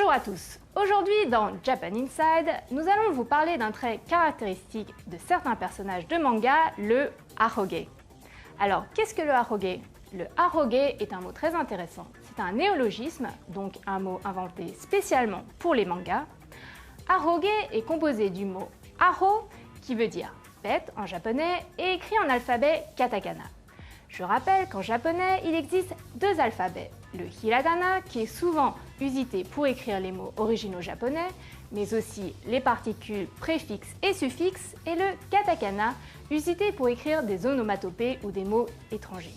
Bonjour à tous. Aujourd'hui dans Japan Inside, nous allons vous parler d'un trait caractéristique de certains personnages de manga, le Aroge. Alors, qu'est-ce que le Aroge? Le Aroge est un mot très intéressant. C'est un néologisme, donc un mot inventé spécialement pour les mangas. Aroge est composé du mot Aro, qui veut dire bête en japonais, et écrit en alphabet katakana. Je rappelle qu'en japonais, il existe deux alphabets, le hiragana, qui est souvent usité pour écrire les mots originaux japonais, mais aussi les particules préfixes et suffixes, et le katakana, usité pour écrire des onomatopées ou des mots étrangers.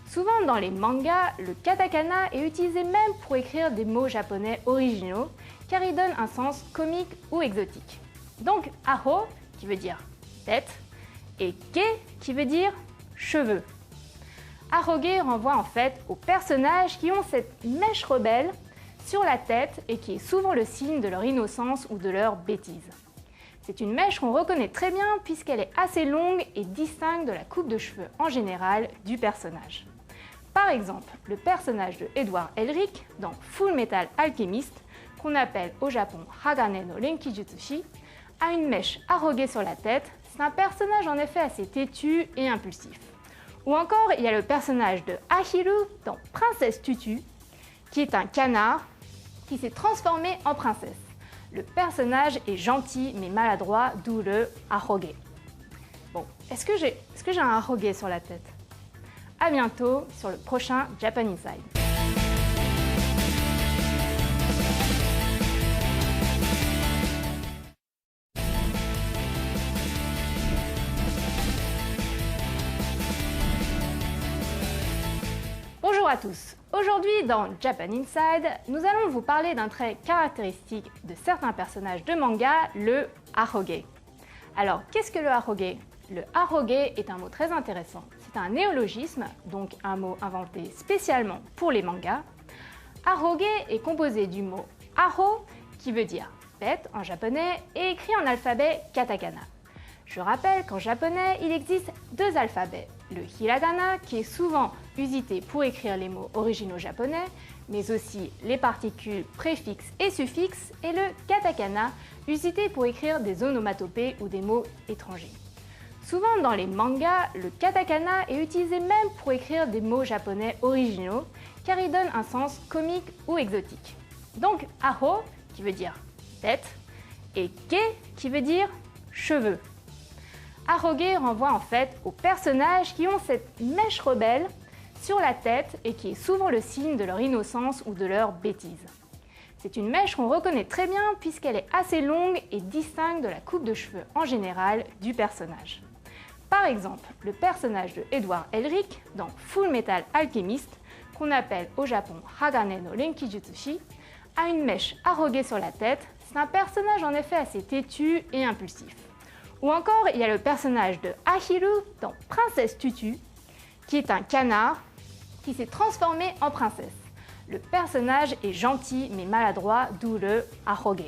Souvent dans les mangas, le katakana est utilisé même pour écrire des mots japonais originaux, car il donne un sens comique ou exotique. Donc Aro, qui veut dire tête, et Ke, qui veut dire cheveux. Aroge renvoie en fait aux personnages qui ont cette mèche rebelle sur la tête et qui est souvent le signe de leur innocence ou de leur bêtise. C'est une mèche qu'on reconnaît très bien puisqu'elle est assez longue et distincte de la coupe de cheveux en général du personnage. Par exemple, le personnage de Edward Elric dans Full Metal Alchemist, qu'on appelle au Japon Hagane no Renkijutsushi, a une mèche arogue sur la tête. C'est un personnage en effet assez têtu et impulsif. Ou encore, il y a le personnage de Ahiru dans Princesse Tutu, qui est un canard qui s'est transformé en princesse. Le personnage est gentil mais maladroit, d'où le Aroge. Bon, est-ce que j'ai un Aroge sur la tête? À bientôt sur le prochain Japan Inside. Bonjour à tous. Aujourd'hui dans Japan Inside, nous allons vous parler d'un trait caractéristique de certains personnages de manga, le Aroge. Alors, qu'est-ce que le Aroge? Le Aroge est un mot très intéressant. C'est un néologisme, donc un mot inventé spécialement pour les mangas. Aroge est composé du mot Aro, qui veut dire bête en japonais, et écrit en alphabet katakana. Je rappelle qu'en japonais, il existe deux alphabets, le hiragana, qui est souvent usité pour écrire les mots originaux japonais, mais aussi les particules préfixes et suffixes, et le katakana, usité pour écrire des onomatopées ou des mots étrangers. Souvent dans les mangas, le katakana est utilisé même pour écrire des mots japonais originaux, car il donne un sens comique ou exotique. Donc Aro, qui veut dire tête, et Ke, qui veut dire cheveux. Aroge renvoie en fait aux personnages qui ont cette mèche rebelle sur la tête et qui est souvent le signe de leur innocence ou de leur bêtise. C'est une mèche qu'on reconnaît très bien puisqu'elle est assez longue et distincte de la coupe de cheveux en général du personnage. Par exemple, le personnage de Edward Elric dans Full Metal Alchemist, qu'on appelle au Japon Hagane no Renkijutsushi, a une mèche arogue sur la tête. C'est un personnage en effet assez têtu et impulsif. Ou encore, il y a le personnage de Ahiru dans Princesse Tutu, qui est un canard qui s'est transformé en princesse. Le personnage est gentil mais maladroit, d'où le Aroge.